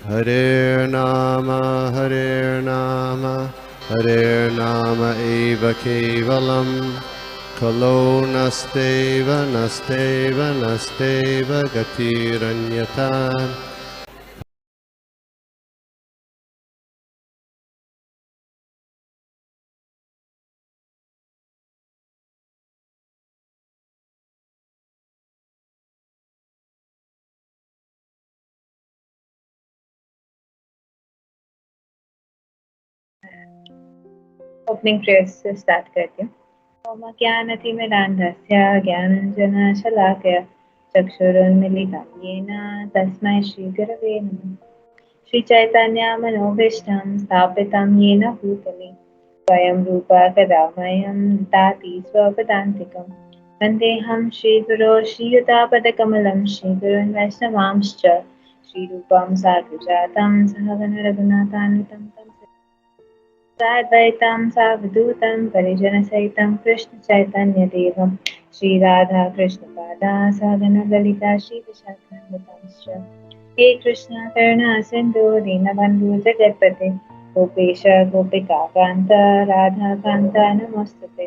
Hare Nama, Hare Nama eva kevalam, Kalo nasteva, nasteva, nasteva gatiranyata. Opening prayer से start करती हूँ। ओम ज्ञानतिमिरान्धस्य ज्ञानाञ्जनशलाकया चक्षुरुन्मीलितं येन तस्मै श्रीगुरवे नमः। श्रीचैतन्यमनोभीष्टं स्थापितं येन भूतले स्वयं रूपा कदा मह्यं ददाति स्वपदान्तिकं। वन्देऽहं श्रीगुरो श्रीयुतापदकमलं श्रीगुरून् वैष्णवांश्च श्रीरूपं साधुजातं सहगण रघुनाथान्वितं तं साद्वैतं सावधूतं परिजनसहितं कृष्णचैतन्यदेवं श्रीराधाकृष्णपादा सहगण ललिता श्रीविशाखान्वितांश्च। हे कृष्ण करुणा सिन्धु दीनबन्धु जगत्पते गोपेश गोपिकान्त राधाकान्त नमोस्तुते।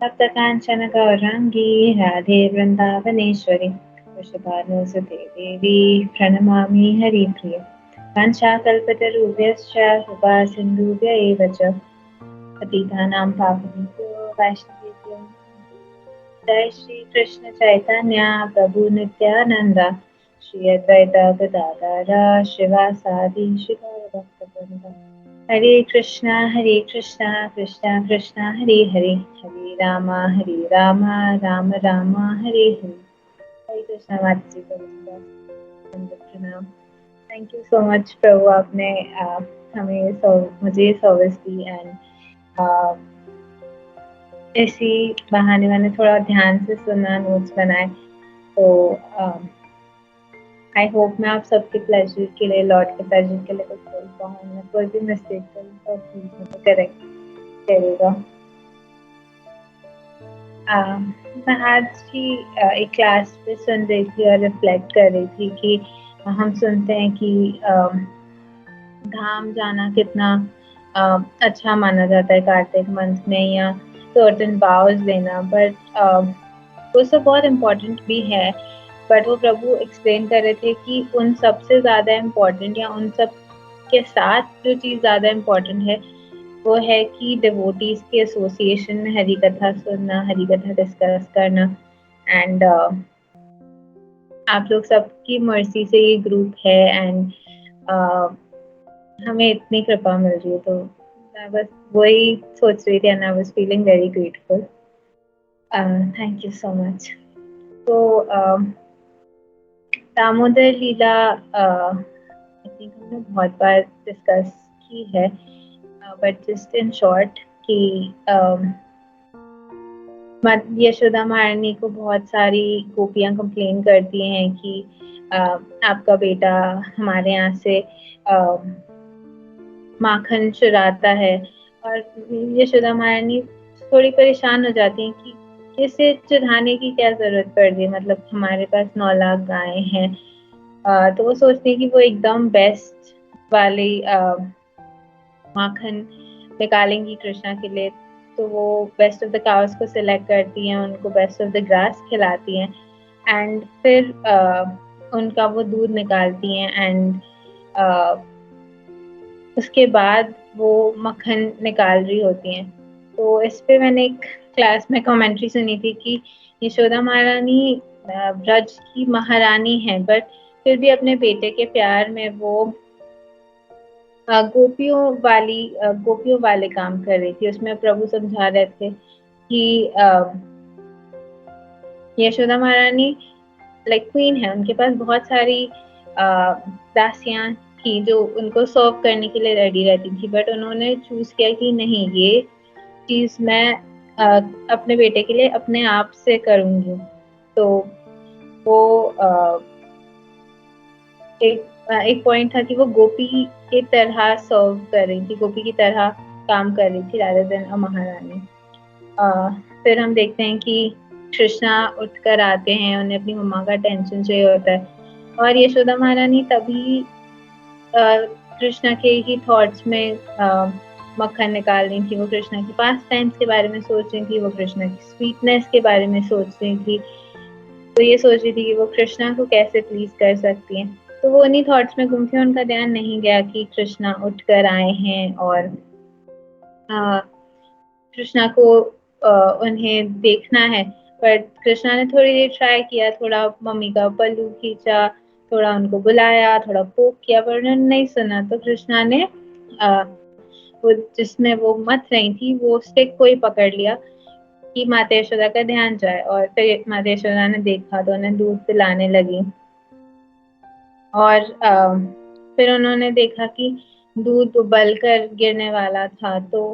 सप्तकाञ्चन गौराङ्गी राधे वृन्दावनेश्वरी वृषभानुसुते देवी प्रणमामि हरिप्रिये। वाञ्छाकल्पतरुभ्यश्च कृपा सिन्धुभ्य एव च पतितानां पावनेभ्यो वैष्णवेभ्यो जय श्री कृष्ण चैतन्य प्रभु नित्यानंद श्री अद्वैत गदाधर श्रीवासादि श्रीगौरभक्तवृंद। हरे कृष्णा कृष्णा कृष्णा हरे हरे, हरे राम राम राम हरे हरे। हरे कृष्णा माता जी को प्रणाम। थैंक यू सो मच प्रभु, आपने हमें मुझे सर्विस दी एंड इसी बहाने मैंने थोड़ा ध्यान से सुना, नोट्स बनाए। तो आई होप मैं आप सबके प्लेजर के लिए, लॉर्ड के प्लेजर के लिए कुछ बोल पाऊँ। मैं कोई भी मिस्टेक करूँ तो प्लीज मुझे करेक्ट करिएगा। मैं आज ही एक क्लास पे सुन रही थी और रिफ्लेक्ट कर रही थी कि हम सुनते हैं कि धाम जाना कितना अच्छा माना जाता है कार्तिक मंथ में, या सर्टेन vows लेना, बट वो सब बहुत इम्पोर्टेंट भी है। बट वो प्रभु एक्सप्लेन कर रहे थे कि उन सबसे ज़्यादा इम्पोर्टेंट या उन सब के साथ जो चीज़ ज़्यादा इम्पोर्टेंट है वो है कि डिवोटीज के एसोसिएशन में हरि कथा सुनना, हरि कथा डिस्कस करना। एंड आप लोग सबकी मर्जी से ये ग्रुप है एंड हमें इतनी कृपा मिल रही है, तो मैं बस वही सोच रही थी and I was feeling very grateful. Thank you so much. तो दामोदर लीला आई थिंक हमने बहुत बार डिस्कस की है, बट जस्ट इन शॉर्ट कि यशोदा महारानी को बहुत सारी गोपियां कंप्लेन करती हैं कि आपका बेटा हमारे यहाँ से माखन चुराता है, और यशोदा महारानी थोड़ी परेशान हो जाती हैं कि इसे चुराने की क्या जरूरत पड़ रही है, मतलब हमारे पास 9 लाख गायें हैं। तो वो सोचती है कि वो एकदम बेस्ट वाली माखन निकालेंगी कृष्णा के लिए, तो वो बेस्ट ऑफ द काउस को सिलेक्ट करती हैं, उनको बेस्ट ऑफ द ग्रास खिलाती हैं एंड फिर उनका वो दूध निकालती हैं एंड उसके बाद वो मक्खन निकाल रही होती हैं। तो इस पे मैंने एक क्लास में कमेंट्री सुनी थी कि यशोदा महारानी ब्रज की महारानी है, बट फिर भी अपने बेटे के प्यार में वो गोपियों वाले काम कर रही थी। उसमें प्रभु समझा रहे थे कि यशोदा महारानी लाइक क्वीन है, उनके पास बहुत सारी दासियां थी जो उनको सर्व करने के लिए रेडी रहती थी, बट उन्होंने चूज किया कि नहीं, ये चीज मैं अपने बेटे के लिए अपने आप से करूंगी। तो वो एक पॉइंट था कि वो गोपी की तरह सर्व कर रही थी, गोपी की तरह काम कर रही थी रादर देन अ महारानी। फिर हम देखते हैं कि कृष्णा उठकर आते हैं, उन्हें अपनी मम्मा का टेंशन चाहिए होता है और यशोदा महारानी तभी कृष्णा के ही थॉट्स में मक्खन निकाल रही थी, वो कृष्णा के पास टाइम्स के बारे में सोच रही थी, वो कृष्णा की स्वीटनेस के बारे में सोच रही थी, तो ये सोच रही थी कि वो कृष्णा को कैसे प्लीज कर सकती हैं। तो वो उन्हीं थॉट्स में गुम थी, उनका ध्यान नहीं गया कि कृष्णा उठ कर आए हैं और कृष्णा को उन्हें देखना है। पर कृष्णा ने थोड़ी देर ट्राई किया, थोड़ा मम्मी का पल्लू खींचा, थोड़ा उनको बुलाया, थोड़ा पोक किया, पर उन्होंने नहीं सुना। तो कृष्णा ने वो जिसमें वो मत रही थी वो स्टिक को ही पकड़ लिया कि माता यशोदा का ध्यान जाए, और फिर माता यशोदा ने देखा तो उन्हें दूध पिलाने लगी। और फिर उन्होंने देखा कि दूध उबल कर गिरने वाला था, तो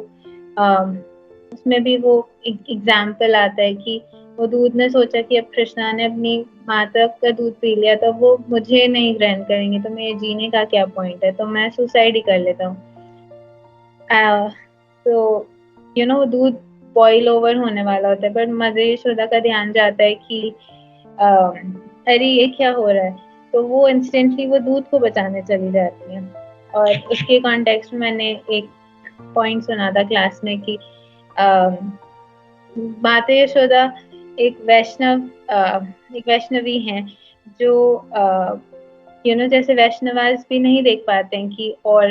उसमें भी वो एग्जाम्पल आता है कि वो दूध ने सोचा कि अब कृष्णा ने अपनी माता का दूध पी लिया तो वो मुझे नहीं ग्रहण करेंगे, तो मेरे जीने का क्या पॉइंट है, तो मैं सुसाइड ही कर लेता हूँ। तो वो दूध बॉईल ओवर होने वाला होता है, पर मदर यशोदा का ध्यान जाता है कि अरे ये क्या हो रहा है, तो वो इंस्टेंटली वो दूध को बचाने चली जाती है। और उसके कॉन्टेक्स्ट में मैंने एक पॉइंट सुना था क्लास में कि माता यशोदा एक वैष्णवी हैं जो जैसे वैष्णवास भी नहीं देख पाते हैं कि और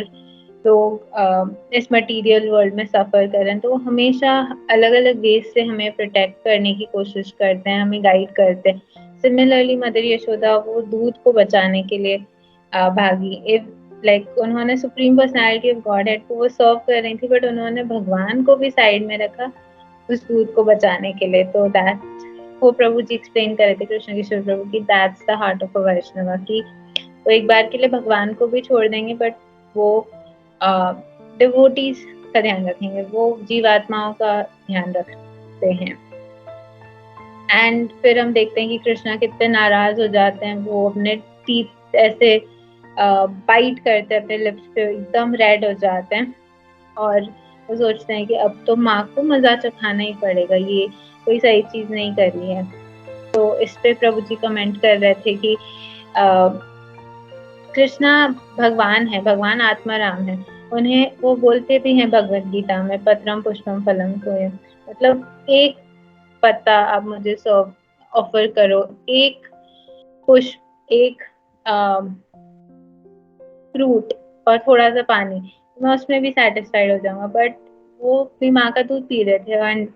लोग इस मटेरियल वर्ल्ड में सफर करें, तो वो हमेशा अलग अलग वेज से हमें प्रोटेक्ट करने की कोशिश करते हैं, हमें गाइड करते हैं। सिमिलरली मदर यशोदा वो दूध को बचाने के लिए भागी। इफ उन्होंने supreme personality of God head को वो सर्व कर रही थी, बट उन्होंने भगवान को भी साइड में रखा उस दूध को बचाने के लिए। तो दैट वो प्रभु जी एक्सप्लेन कर रहे थे, कृष्ण किशोर प्रभु की, that's the heart of a Vaishnav, कि वो एक बार के लिए भगवान को भी छोड़ देंगे बट वो डिवोटीज का ध्यान रखेंगे, वो जीवात्माओं का ध्यान रखते हैं। एंड फिर हम देखते हैं कि कृष्णा कितने नाराज हो जाते हैं, वो अपने टीथ ऐसे बाइट करते हैं अपने लिप्स पे, एकदम रेड हो जाते हैं और वो सोचते हैं कि अब तो माँ को मजा चखाना ही पड़ेगा, ये कोई सही चीज नहीं कर रही है। तो इस पे प्रभु जी कमेंट कर रहे थे कि कृष्णा भगवान है, भगवान आत्माराम है, उन्हें वो बोलते भी हैं भगवत गीता में, पत्रम पुष्पम फलम तोयम, मतलब एक पत्ता आप मुझे सर्व ऑफर करो, एक पुष्प, एक फ्रूट और थोड़ा सा पानी, मैं उसमें भी सेटिस्फाइड हो जाऊंगा। बट वो अपनी माँ का दूध पी रहे थे एंड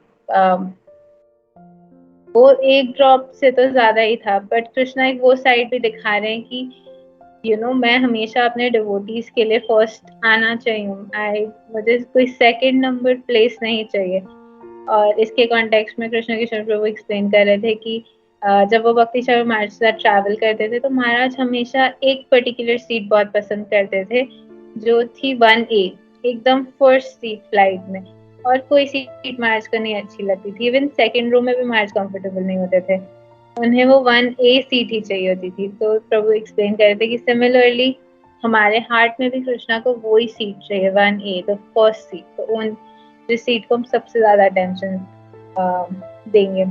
वो एक ड्रॉप से तो ज्यादा ही था। बट कृष्णा एक वो साइड भी दिखा रहे हैं कि मैं हमेशा अपने डिवोटीज के लिए फर्स्ट आना चाहिए, मुझे कोई सेकंड नंबर प्लेस नहीं चाहिए। और इसके कॉन्टेक्स्ट में कृष्ण किशोर प्रभु एक्सप्लेन कर रहे थे कि जब वो भक्ति श्रवण महाराज के साथ ट्रैवल करते थे तो महाराज हमेशा एक पर्टिकुलर सीट बहुत पसंद करते थे, जो थी 1A, एकदम फर्स्ट सीट फ्लाइट में, और कोई सीट महाराज को नहीं अच्छी लगती थी, इवन सेकंड रो में भी महाराज कंफर्टेबल नहीं होते थे, उन्हें वो 1A सीट ही चाहिए होती थी। तो प्रभु एक्सप्लेन कर रहे थे कि सिमिलरली हमारे हार्ट में भी कृष्णा को वो ही सीट चाहिए, 1A, तो फर्स्ट सीट, तो उन जिस सीट को हम सबसे ज्यादा अटेंशन देंगे।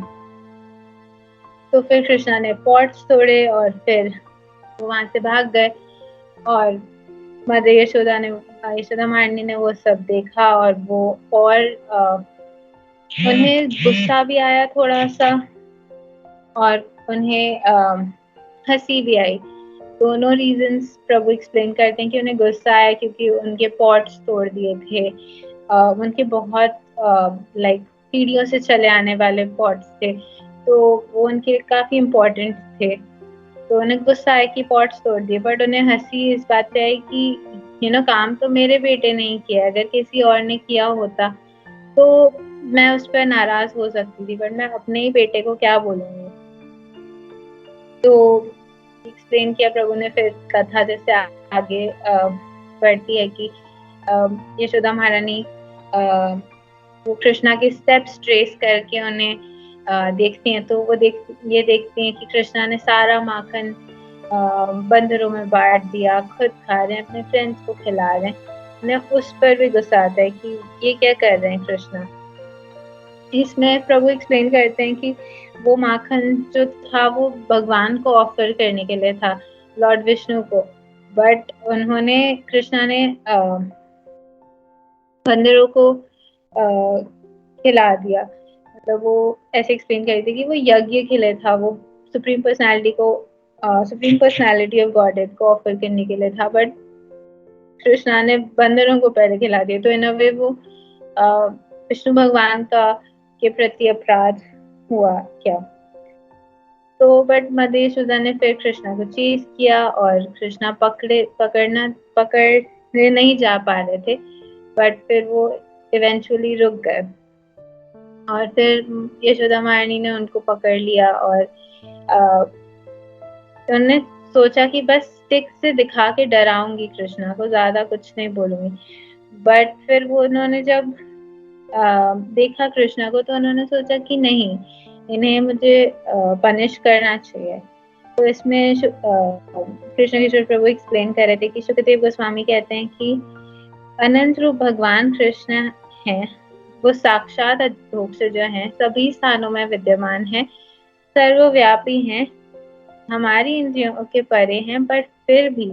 तो फिर कृष्णा ने पॉट्स तोड़े और फिर वो वहां से भाग गए, और मदर यशोदा महारानी ने वो सब देखा और वो और उन्हें गुस्सा भी आया थोड़ा सा और उन्हें हंसी भी आई। दोनों रीजंस प्रभु एक्सप्लेन करते हैं कि उन्हें गुस्सा आया क्योंकि उनके पॉट्स तोड़ दिए थे, उनके बहुत पीढ़ियों से चले आने वाले पॉट्स थे, तो वो उनके काफी इम्पोर्टेंट थे, तो उन्हें गुस्सा आया कि पॉट्स तोड़ दिए। बट उन्हें हंसी इस बात पे आई कि काम तो मेरे बेटे ने ही किया, अगर किसी और ने किया होता तो मैं उस पर नाराज हो सकती थी, बट मैं अपने ही बेटे को क्या बोलूंगी। तो एक्सप्लेन किया प्रभु ने। फिर कथा जैसे आगे बढ़ती है कि यशोदा महारानी वो कृष्णा के स्टेप्स ट्रेस करके उन्हें देखती हैं, तो वो ये देखती हैं कि कृष्णा ने सारा माखन बंदरों में बांट दिया, खुद खा रहे हैं, अपने फ्रेंड्स को खिला रहे हैं। उन्हें उस पर भी गुस्सा आता है कि ये क्या कर रहे हैं कृष्णा। इसमें प्रभु एक्सप्लेन करते हैं कि वो माखन जो था वो भगवान को ऑफर करने के लिए था, लॉर्ड विष्णु को, बट उन्होंने कृष्णा ने बंदरों को खिला दिया। मतलब वो ऐसे एक्सप्लेन कर रही थी कि वो यज्ञ के लिए था, वो सुप्रीम पर्सनालिटी को सुप्रीम पर्सनालिटी ऑफ गॉडेड को ऑफर करने के लिए था, बट कृष्णा ने बंदरों को पहले खिला दिया। तो इन अ वे वो विष्णु भगवान का के प्रति अपराध हुआ क्या। तो बट मधुसूदन ने फिर कृष्णा को चेज किया और कृष्णा पकड़ने नहीं जा पा रहे थे, बट फिर वो इवेंचुअली रुक गए और फिर यशोदा महारानी ने उनको पकड़ लिया और उन्होंने सोचा कि बस स्टिक से दिखा के डराऊंगी कृष्णा को, ज्यादा कुछ नहीं बोलूंगी। बट फिर वो उन्होंने जब देखा कृष्णा को तो उन्होंने सोचा कि नहीं, इन्हें मुझे पनिश करना चाहिए। तो इसमें कृष्ण किशोर प्रभु एक्सप्लेन कर रहे थे कि सुखदेव गोस्वामी कहते हैं कि अनंत रूप भगवान कृष्ण हैं, वो साक्षात अधोक्ष जो हैं, सभी स्थानों में विद्यमान हैं, सर्वव्यापी हैं, हमारी इंद्रियों के परे हैं, पर फिर भी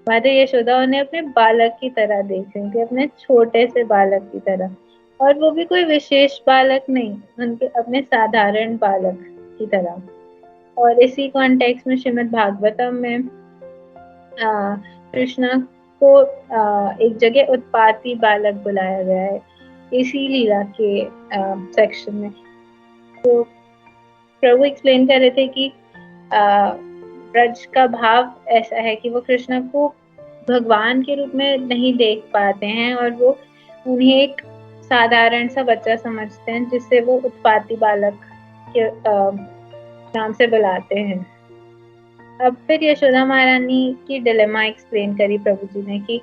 माता यशोदा उन्हें अपने बालक की तरह देख रही थी, अपने छोटे से बालक की तरह। और वो भी कोई विशेष बालक नहीं, उनके अपने साधारण बालक की तरह। और इसी कॉन्टेक्स्ट में श्रीमद् भागवतम में कृष्णा को एक जगह उत्पाती बालक बुलाया गया है, इसी लीला के सेक्शन में। तो प्रभु एक्सप्लेन कर रहे थे कि ब्रज का भाव ऐसा है कि वो कृष्ण को भगवान के रूप में नहीं देख पाते हैं और वो उन्हें एक साधारण सा बच्चा समझते हैं, जिससे वो उत्पाती बालक के नाम से बुलाते हैं। अब फिर यशोदा महारानी की डिलेमा एक्सप्लेन करी प्रभु जी ने कि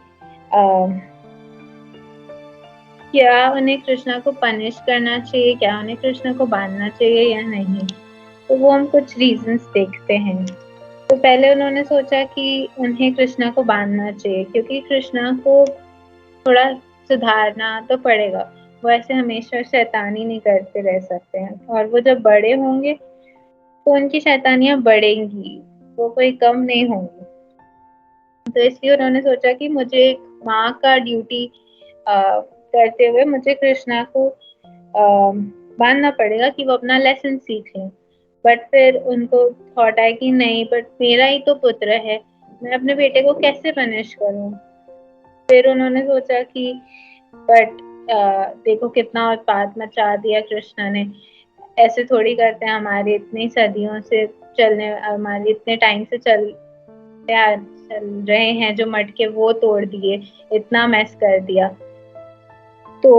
क्या उन्हें कृष्णा को पनिश करना चाहिए, क्या उन्हें कृष्णा को बांधना चाहिए या नहीं। तो वो हम कुछ रीजंस देखते हैं। तो पहले उन्होंने सोचा कि उन्हें कृष्णा को बांधना चाहिए, क्योंकि कृष्णा को थोड़ा सुधारना तो पड़ेगा, वो ऐसे हमेशा शैतानी नहीं करते रह सकते हैं, और वो जब बड़े होंगे तो उनकी शैतानियां बढ़ेंगी, वो कोई कम नहीं होंगी। तो इसलिए उन्होंने सोचा कि मुझे एक माँ का ड्यूटी करते हुए मुझे कृष्णा को बांधना पड़ेगा कि वो अपना लेसन सीख लें। बट फिर उनको थॉट आया कि नहीं, बट मेरा ही तो पुत्र है, मैं अपने बेटे को कैसे पनिश करूं। फिर उन्होंने सोचा कि बट देखो कितना उत्पात मचा दिया कृष्णा ने, ऐसे थोड़ी करते हैं, हमारे इतनी सदियों से हमारे इतने टाइम से चल रहे हैं जो मटके, वो तोड़ दिए, इतना मैस कर दिया। तो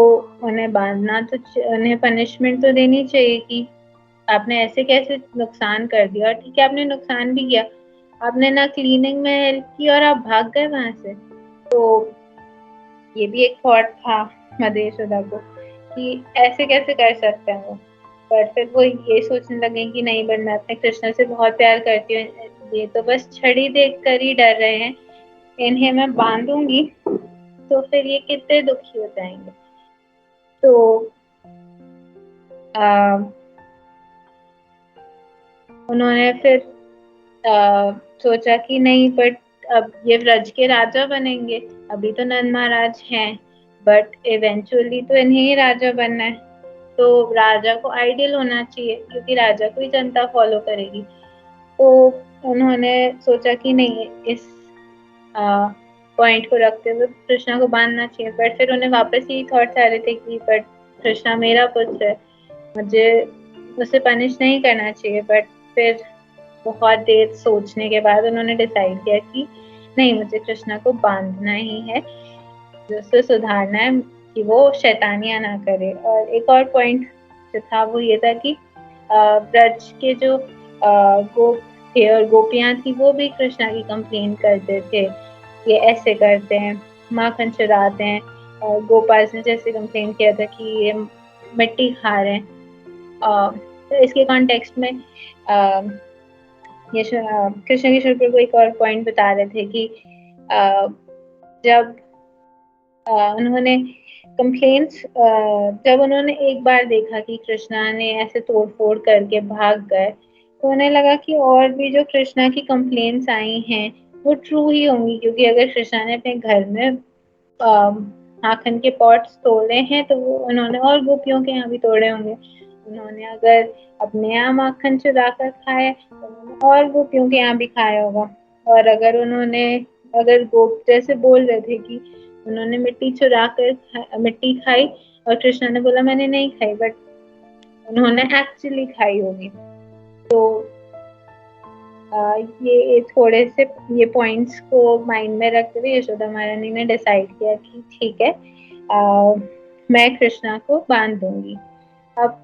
उन्हें बांधना तो उन्हें पनिशमेंट तो देनी चाहिए कि आपने ऐसे कैसे नुकसान कर दिया। और ठीक है, आपने नुकसान भी किया, आपने ना क्लीनिंग में हेल्प की और आप भाग गए वहां से। तो ये भी एक थॉट था मदर यशोदा को कि ऐसे कैसे कर सकते हैं वो। पर फिर वो ये सोचने लगे कि नहीं, बट मैं अपने कृष्ण से बहुत प्यार करती हूँ, ये तो बस छड़ी देख कर ही डर रहे हैं, इन्हें मैं बांधूंगी तो फिर ये कितने दुखी हो जाएंगे। तो उन्होंने फिर सोचा कि नहीं, बट अब ये व्रज के राजा बनेंगे, अभी तो नंद महाराज हैं, बट इवेंचुअली तो इन्हें ही राजा बनना है। तो राजा को आइडियल होना चाहिए, क्योंकि राजा को ही जनता फॉलो करेगी। तो उन्होंने सोचा कि नहीं, इस पॉइंट को रखते हुए कृष्णा को बांधना चाहिए। बट फिर उन्हें वापस ही थॉट्स आ रहे थे कि बट कृष्णा मेरा पुत्र है, मुझे उसे पनिश नहीं करना चाहिए। बट फिर बहुत देर सोचने के बाद उन्होंने डिसाइड किया कि नहीं, मुझे कृष्णा को बांधना ही है, उसे सुधारना है कि वो शैतानियां ना करे। और एक और पॉइंट जो था वो ये था कि ब्रज के जो गोप थे और गोपियां थी, वो भी कृष्णा की कंप्लेन करते थे, ये ऐसे करते हैं, माखन चुराते हैं। और गोपाल ने जैसे कंप्लेन किया था कि ये मिट्टी खा रहे हैं। तो इसके कॉन्टेक्स्ट में कृष्ण किशोर प्रभु एक और पॉइंट बता रहे थे कि जब उन्होंने कंप्लेंट्स, जब उन्होंने एक बार देखा कि कृष्णा ने ऐसे तोड़फोड़ करके भाग गए, तो उन्हें लगा कि और भी जो कृष्णा की कंप्लेंट्स आई हैं वो ट्रू ही होंगी, क्योंकि अगर कृष्णा ने अपने घर में माखन के पॉट्स तोड़े हैं तो वो उन्होंने और गोपियों के यहाँ भी तोड़े होंगे। उन्होंने अगर अपने यहाँ माखन चुरा कर खाया तो उन्होंने और गोपियों के यहाँ भी खाया होगा। और अगर गोप जैसे बोल रहे थे कि उन्होंने मिट्टी खाई और कृष्णा ने बोला मैंने नहीं खाई, बट उन्होंने एक्चुअली खाई होगी। तो ये थोड़े से ये पॉइंट्स को माइंड में रखते हुए यशोदा महारानी ने डिसाइड किया कि ठीक है, मैं कृष्णा को बांध दूंगी। अब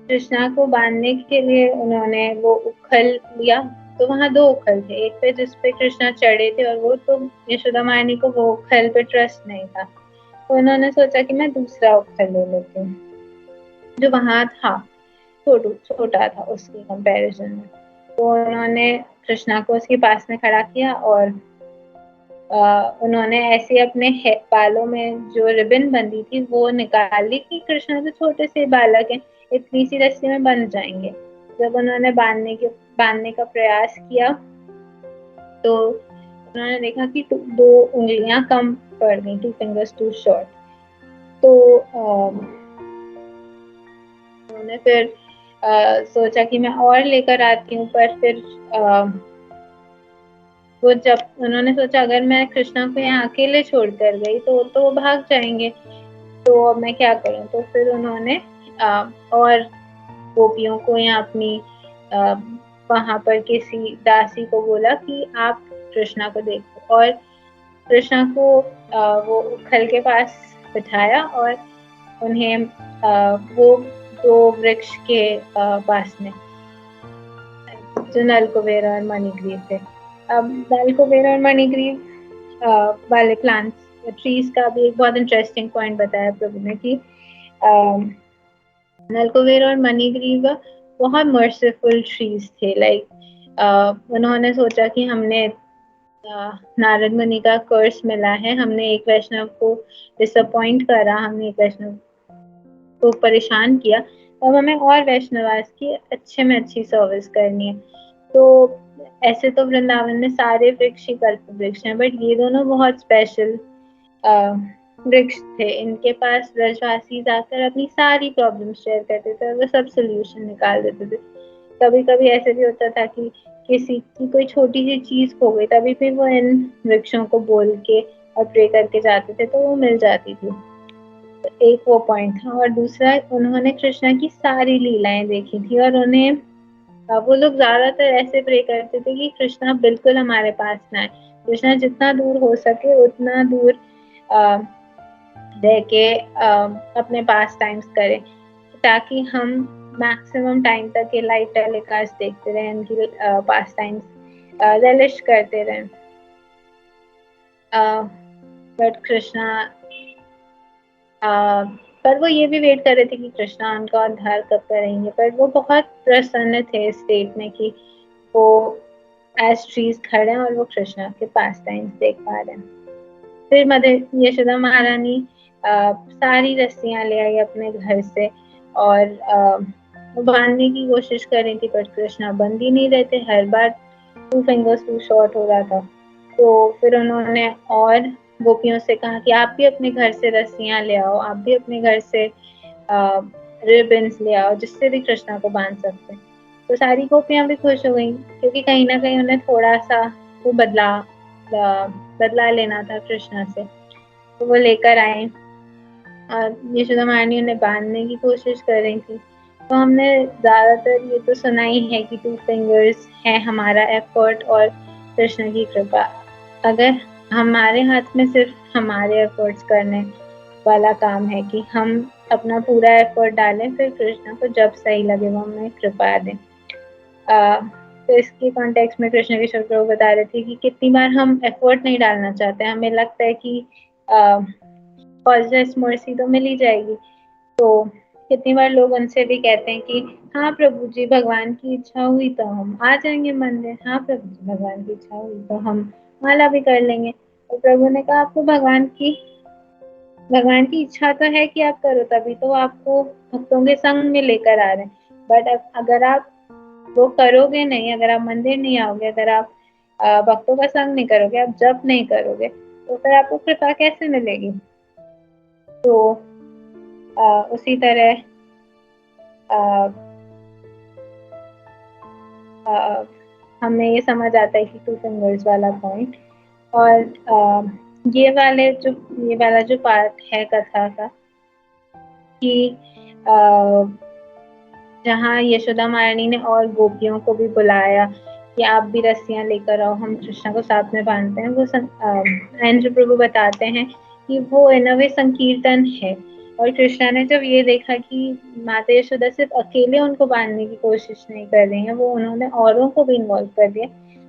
कृष्णा को बांधने के लिए उन्होंने वो उखल लिया। तो वहां 2 उखल थे, एक पे जिसपे कृष्णा चढ़े थे और वो तो यशोदा महारानी को वो उखल पे ट्रस्ट नहीं था, तो उन्होंने सोचा कि मैं दूसरा उखल ले लेती हूँ जो वहां था, छोटा था उसके कंपैरिजन में। तो उन्होंने कृष्णा को उसके पास में खड़ा किया और उन्होंने ऐसे अपने बालों में जो रिबन बंधी थी वो निकाल ली कि कृष्णा तो छोटे से बालक हैं, इतनी सी रस्सी में बंध जाएंगे। जब उन्होंने बांधने का प्रयास किया तो उन्होंने देखा कि 2 उंगलियां कम पड़ गई, 2 fingers too short। तो उन्होंने फिर सोचा कि मैं और लेकर आती हूँ, पर फिर वो जब उन्होंने सोचा अगर मैं कृष्णा को यहाँ अकेले छोड़कर गई तो वो भाग जाएंगे, तो अब मैं क्या करूँ। तो फिर उन्होंने और गोपियों को या अपनी वहां पर किसी दासी को बोला कि आप कृष्णा को देखो, और कृष्णा को वो उखल के पास बिठाया और उन्हें वो 2 वृक्ष के पास में जो नलकुबेर और मणिग्रीव थे। अब नलकुबेर और मणिग्रीव वाले प्लांट्स ट्रीज का भी एक बहुत इंटरेस्टिंग पॉइंट बताया प्रभु ने कि नलकुबेर और मणिग्रीव बहुत मर्सीफुल ट्रीज थे। लाइक उन्होंने सोचा कि हमने नारद मुनि का कर्स मिला है, हमने एक वैष्णव को डिसअपॉइंट करा, हमने एक वैष्णव को परेशान किया, तो अब हमें और वैष्णवास की अच्छे में अच्छी सर्विस करनी है। तो ऐसे तो वृंदावन में सारे वृक्ष ही कल्प वृक्ष हैं, बट ये दोनों बहुत स्पेशल वृक्ष थे। इनके पास ब्रजवासी जाकर अपनी सारी प्रॉब्लम शेयर करते थे और वो सब सोल्यूशन निकाल देते थे। कभी कभी ऐसे भी होता था कि किसी की कोई छोटी सी चीज खो गई, तभी भी वो इन वृक्षों को बोल के और प्रे करके जाते थे तो वो मिल जाती थी। तो एक वो पॉइंट था, और दूसरा उन्होंने कृष्णा की सारी लीलाएं देखी थी और उन्हें वो लोग ज्यादातर ऐसे प्रे करते थे कि कृष्णा बिल्कुल हमारे पास ना आए, कृष्णा जितना दूर हो सके उतना दूर रह के अपने पास टाइम्स करें, ताकि हम मैक्सिमम टाइम तक ये लाइव टेलीकास्ट देखते रहे, इनकी पास टाइम्स रिलिश करते रहे। बट कृष्णा पर वो ये भी वेट कर रहे थे कि कृष्णा उनका उद्धार कब करेंगे, पर वो बहुत प्रसन्न थे इस स्टेट में कि वो एज ट्रीज खड़े हैं और वो कृष्णा के पास टाइम्स देख पा रहे हैं। फिर मदर यशोदा महारानी सारी रस्सियां ले आई अपने घर से और बांधने की कोशिश कर रही थी, पर कृष्णा बंद ही नहीं रहते, हर बार 2 fingers too short हो रहा था। तो फिर उन्होंने और गोपियों से कहा कि आप भी अपने घर से रस्सियां ले आओ, आप भी अपने घर से रिबन्स ले आओ, जिससे भी कृष्णा को बांध सकते। तो सारी गोपियां भी खुश हो गई, क्योंकि कहीं ना कहीं उन्हें थोड़ा सा वो बदला लेना था कृष्णा से। तो वो लेकर आए और यशोदा महारानी उन्हें बांधने की कोशिश कर रही थी। तो हमने ज्यादातर ये तो सुना ही है कि 2 fingers है हमारा एफर्ट और कृष्ण की कृपा। अगर हमारे हाथ में सिर्फ हमारे एफर्ट्स करने वाला काम है कि हम अपना पूरा एफर्ट डालें, फिर कृष्ण को जब सही लगे वो हमें कृपा दें। तो इसके कॉन्टेक्स्ट में कृष्ण किशोर प्रभु बता रहे थे कि कितनी बार हम एफर्ट नहीं डालना चाहते, हमें लगता है कि कॉजेस मर्सी तो मिल ही जाएगी। तो कितनी बार लोग उनसे भी कहते हैं कि हाँ प्रभु जी भगवान की इच्छा हुई तो हम आ जाएंगे मंदिर, हाँ प्रभु जी भगवान की इच्छा हुई तो हम माला भी कर लेंगे। तो प्रभु ने कहा आपको भगवान की इच्छा तो है कि आप करो, तभी तो आपको भक्तों के संग में लेकर आ रहे हैं। बट अगर आप वो करोगे नहीं, अगर आप मंदिर नहीं आओगे, अगर आप भक्तों का संग नहीं करोगे, आप जप नहीं करोगे, तो फिर आपको कृपा कैसे मिलेगी? तो उसी तरह अ, अ, हमें ये समझ आता है कि टू फिंगर्स वाला पॉइंट। और ये वाला जो पार्ट है कथा का कि जहाँ यशोदा महारानी ने और गोपियों को भी बुलाया कि आप भी रस्सियां लेकर आओ, हम कृष्णा को साथ में बांधते हैं। महेंद्र प्रभु बताते हैं कि वो इन अ वे संकीर्तन है। और कृष्णा ने जब ये देखा कि माता यशोदा सिर्फ अकेले उनको बांधने की कोशिश नहीं कर रही है, वो उन्होंने औरों को भी इन्वॉल्व कर दिया,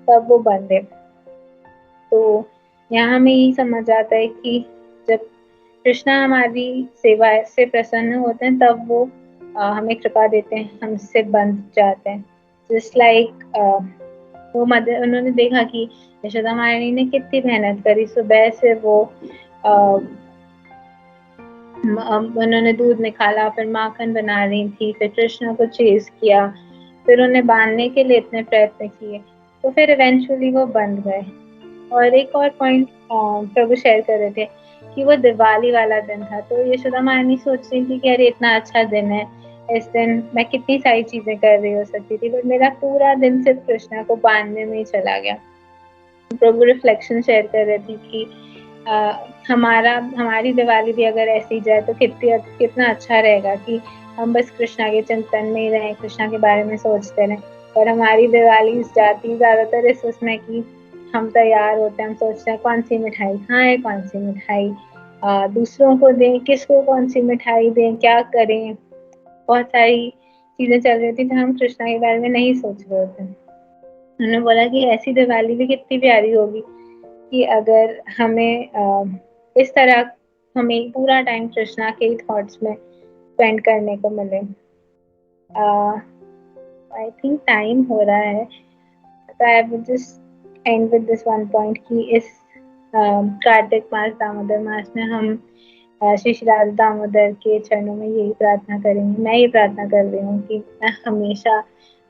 तब वो बंधे। तो यहाँ हमें यही समझ आता है कि जब कृष्णा हमारी सेवा से प्रसन्न होते हैं, तब वो हमें कृपा देते हैं, हमसे बंध जाते हैं। जस्ट लाइक वो मदर, उन्होंने देखा कि यशोदा महारानी ने कितनी मेहनत करी, सुबह से वो उन्होंने दूध निकाला, फिर माखन बना रही थी, फिर कृष्णा को चेज किया, फिर उन्हें बांधने के लिए इतने प्रयत्न किए, तो फिर इवेंचुअली वो बंध गए। और एक और पॉइंट प्रभु शेयर कर रहे थे कि वो दिवाली वाला दिन था, तो यशोदा महारानी सोच रही थी कि अरे इतना अच्छा दिन है, इस दिन मैं कितनी सारी चीजें कर रही हो सकती थी, पर मेरा पूरा दिन सिर्फ कृष्णा को बांधने में ही चला गया। प्रभु रिफ्लेक्शन शेयर कर रही थी कि हमारी दिवाली भी अगर ऐसी जाए तो कितना अच्छा रहेगा कि हम बस कृष्णा के चिंतन में ही रहें, कृष्णा के बारे में सोचते रहें। पर हमारी दिवाली जाती ज्यादातर इस उसमें कि हम तैयार होते हैं, हम सोचते हैं कौन सी मिठाई खाएं, कौन सी मिठाई दूसरों को दें, किसको कौन सी मिठाई दें, क्या करें। बहुत सारी चीजें चल रही थी, तो हम कृष्णा के बारे में नहीं सोच रहे होते। उन्होंने बोला कि ऐसी दिवाली भी कितनी प्यारी होगी कि अगर हमें इस तरह हमें पूरा टाइम कृष्णा के ही थॉट्स में स्पेंड करने को मिले। आई थिंक टाइम हो रहा है, तो I would just and with this one point कि इस कार्तिक मास दामोदर मास में हम श्री श्री राधा दामोदर के चरणों में यही प्रार्थना करेंगे। मैं ये प्रार्थना कर रही हूँ कि मैं हमेशा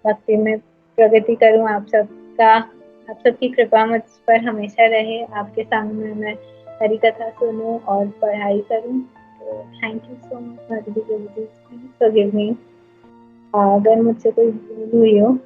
भक्ति में प्रगति करूँ, आप सबकी कृपा मुझ पर हमेशा रहे, आपके संग में मैं हरी कथा सुनूं और पढ़ाई करूं। तो thank you so much Madhuri Prabhu ji, please forgive me अगर मुझसे कोई भूल हुई हो।